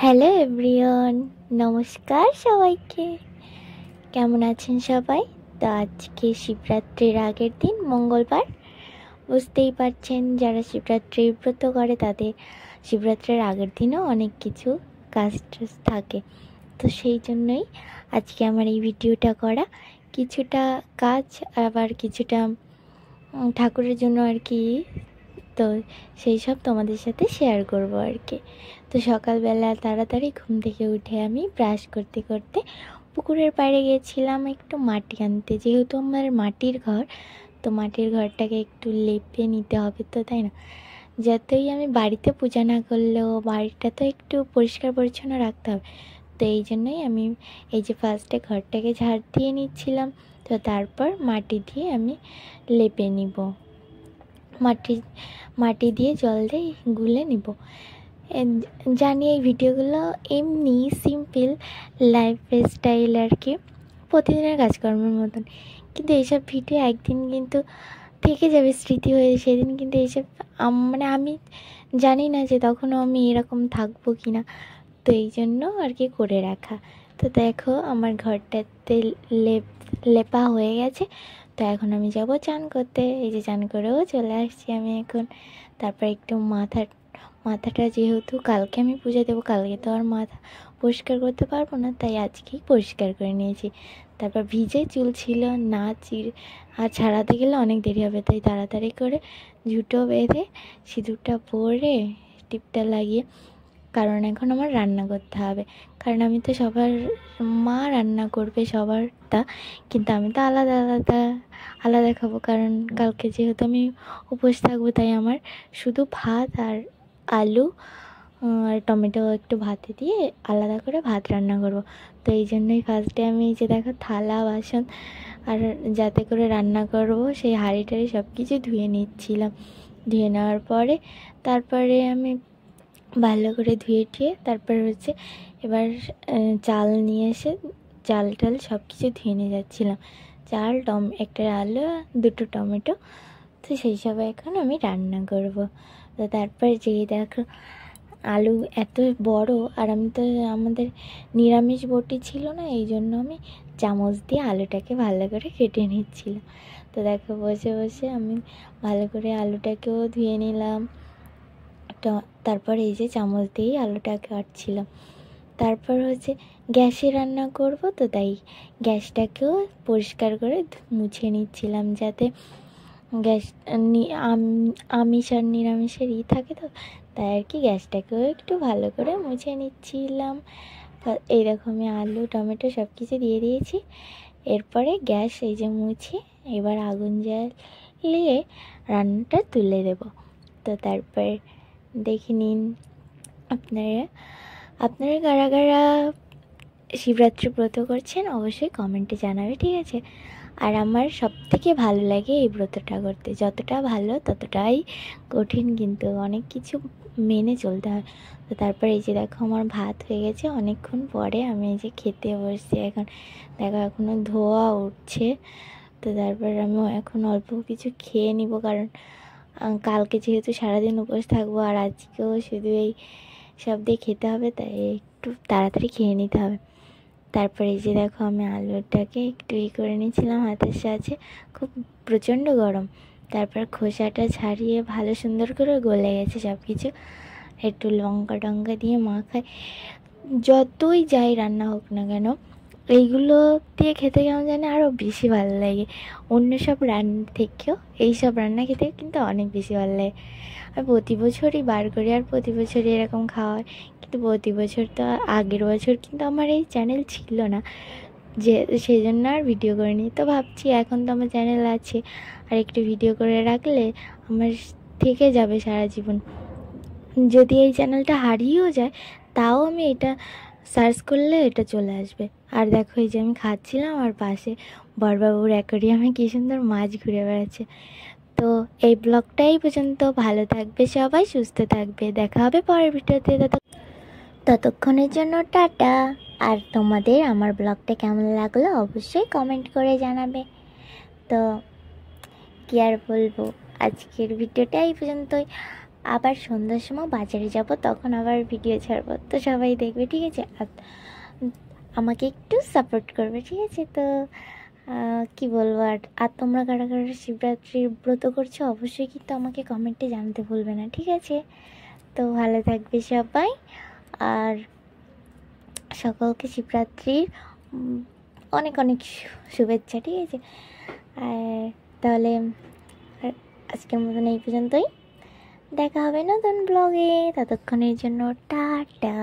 Hello everyone, নমস্কার সবাইকে। কেমন আছেন সবাই? তো আজকে শিবরাত্রির আগের দিন, মঙ্গলবার। বুঝতেই পারছেন, যারা শিবরাত্রির ব্রত করে তাদের শিবরাত্রির আগের দিনও অনেক কিছু কাজ থাকে। তো সেই জন্যই আজকে আমার এই ভিডিওটা করা। কিছুটা কাজ, আবার কিছুটা ঠাকুরের জন্য আর কি। তো সেই সব তোমাদের সাথে শেয়ার করব আর কি। তো সকালবেলা তাড়াতাড়ি ঘুম থেকে উঠে আমি ব্রাশ করতে করতে পুকুরের পাড়ে গিয়েছিলাম একটু মাটি আনতে। যেহেতু আমার মাটির ঘর, তো মাটির ঘরটাকে একটু লেপে নিতে হবে, তো তাই না? যতই আমি বাড়িতে পূজা না করলেও বাড়িটা তো একটু পরিষ্কার পরিচ্ছন্ন রাখতে হবে। তো এই জন্যই আমি এই যে ফার্স্টে ঘরটাকে ঝাড় দিয়ে নিচ্ছিলাম, তো তারপর মাটি দিয়ে আমি লেপে নিব। মাটি দিয়ে জল দিয়ে গুলে নিব। জানি এই ভিডিওগুলো এমনি সিম্পল লাইফস্টাইল আর কি, প্রতিদিনের কাজকর্মের মতন, কিন্তু এইসব ভিডিও একদিন কিন্তু থেকে যাবে স্মৃতি হয়ে। সেদিন কিন্তু এইসব মানে আমি জানি না যে তখনও আমি এরকম থাকবো কি না, তো এই জন্য আর কি করে রাখা। তো দেখো আমার ঘরটাতে লেপা হয়ে গেছে। তো এখন আমি যাব চান করতে। এই যে চান করেও চলে আসছি আমি এখন। তারপর একটু মাথাটা যেহেতু কালকে আমি পুজো দেবো, কালকে তো আর মাথা পরিষ্কার করতে পারবো না, তাই আজকেই পরিষ্কার করে নিয়েছি। তারপর ভিজে চুল ছিল না, আর ছাড়াতে গেলে অনেক দেরি হবে, তাই তাড়াতাড়ি করে ঝুঁটো বেঁধে সিঁদুরটা পরে টিপটা লাগিয়ে, কারণ এখন আমার রান্না করতে হবে। কারণ আমি তো সবার মা রান্না করবে সবারটা, কিন্তু আমি তো আলাদা আলাদা আলাদা খাবো। কারণ কালকে যেহেতু আমি উপোস থাকবো, তাই আমার শুধু ভাত আর আলু আর টমেটো একটু ভাতে দিয়ে আলাদা করে ভাত রান্না করব। তো এই জন্যই ফার্স্টে আমি এই যে দেখো থালা বাসন আর যাতে করে রান্না করব সেই হাঁড়ি টাড়ি সব কিছু ধুয়ে নিচ্ছিলাম। ধুয়ে নেওয়ার পরে তারপরে আমি ভালো করে ধুয়ে টুয়ে তারপর হচ্ছে এবার চাল নিয়ে এসে চাল টাল সব কিছু ধুয়ে নিয়ে যাচ্ছিলাম। চাল, একটা আলু, দুটো টমেটো, তো সেই সব এখন আমি রান্না করব। তো তারপর যেই দেখো আলু এত বড়, আর আমি তো আমাদের নিরামিষ বটি ছিল না, এই জন্য আমি চামচ দিয়ে আলুটাকে ভালো করে কেটে নিচ্ছিলাম। তো দেখো বসে বসে আমি ভালো করে আলুটাকেও ধুয়ে নিলাম। তারপর এই যে চামচ দিয়েই আলুটা কাটছিলাম। তারপর হচ্ছে গ্যাসে রান্না করব, তো তাই গ্যাসটাকেও পরিষ্কার করে মুছে নিচ্ছিলাম, যাতে গ্যাস আমিষ আর নিরামিষের থাকে, তো তাই আর কি গ্যাসটাকেও একটু ভালো করে মুছে নিচ্ছিলাম। এইরকম আমি আলু টমেটো সব কিছু দিয়ে দিয়েছি। এরপরে গ্যাস এই যে মুছে এবার আগুন জ্বালিয়ে রান্নাটা তুলে দেব। তো তারপর দেখে নিন আপনারা কারা কারা শিবরাত্রি ব্রত করছেন, অবশ্যই কমেন্টে জানাবে, ঠিক আছে? আর আমার সবথেকে ভালো লাগে এই ব্রতটা করতে। যতটা ভালো ততটাই কঠিন, কিন্তু অনেক কিছু মেনে চলতে হয়। তো তারপর এই যে দেখো আমার ভাত হয়ে গেছে অনেকক্ষণ পরে, আমি এই যে খেতে বসছি এখন। দেখো এখনও ধোয়া উঠছে। তো তারপর আমি এখন অল্প কিছু খেয়ে নিব, কারণ কালকে যেহেতু সারাদিন উপোস থাকবো, আর আজকেও শুধু এই সব দিয়ে খেতে হবে, তাই একটু তাড়াতাড়ি খেয়ে নিতে হবে। তারপরে এই যে দেখো আমি আলুটাকে একটু করে নিয়েছিলাম হাতের সাহায্যে, খুব প্রচণ্ড গরম। তারপর খোসাটা ছাড়িয়ে ভালো সুন্দর করে গলে গেছে সব কিছু। একটু লঙ্কা টঙ্কা দিয়ে মাখায়, যতই যাই রান্না হোক না কেন এইগুলো দিয়ে খেতে কেমন জানে আরও বেশি ভালো লাগে। অন্য সব রান্না থেকেও এই সব রান্না খেতে কিন্তু অনেক বেশি ভালো লাগে। আর প্রতি বছরই বার করি, আর প্রতি বছরই এরকম খাওয়া হয়। কিন্তু প্রতি বছর তো আগের বছর কিন্তু আমার এই চ্যানেল ছিল না, যে সেই জন্য আর ভিডিও করিনি। তো ভাবছি এখন তো আমার চ্যানেল আছে, আর একটু ভিডিও করে রাখলে আমার থেকে যাবে সারা জীবন। যদি এই চ্যানেলটা হারিয়েও যায়, তাও আমি এটা সার্চ করলে এটা চলে আসবে। আর দেখো এই যে আমি খাচ্ছিলাম, আর পাশে বড়বাবুর অ্যাকোয়ারিয়ামে কী সুন্দর মাছ ঘুরে বেড়াচ্ছে। তো এই ব্লগটাই পর্যন্ত। ভালো থাকবে সবাই, সুস্থ থাকবে, দেখা হবে পরের ভিডিওতে। ততক্ষণের জন্য টাটা। আর তোমাদের আমার ব্লগটা কেমন লাগলো অবশ্যই কমেন্ট করে জানাবে। তো কি আর বলবো, আজকের ভিডিওটা এই পর্যন্তই। আবার সন্ধ্যার সময় বাজারে যাব, তখন আবার ভিডিও ছাড়বো, তো সবাই দেখবে, ঠিক আছে? আর আমাকে একটু সাপোর্ট করবে, ঠিক আছে? তো কি বলবো, আর আর তোমরা কারা কারা শিবরাত্রির ব্রত করছো অবশ্যই কিন্তু আমাকে কমেন্টে জানাতে ভুলবে না, ঠিক আছে? তো ভালো থাকবে সবাই, আর সকলকে শিবরাত্রির অনেক অনেক শুভেচ্ছা, ঠিক আছে? আর তাহলে আজকের মতন এই পর্যন্তই, দেখা হবে নতুন ব্লগে, ততক্ষণের জন্য টাটা।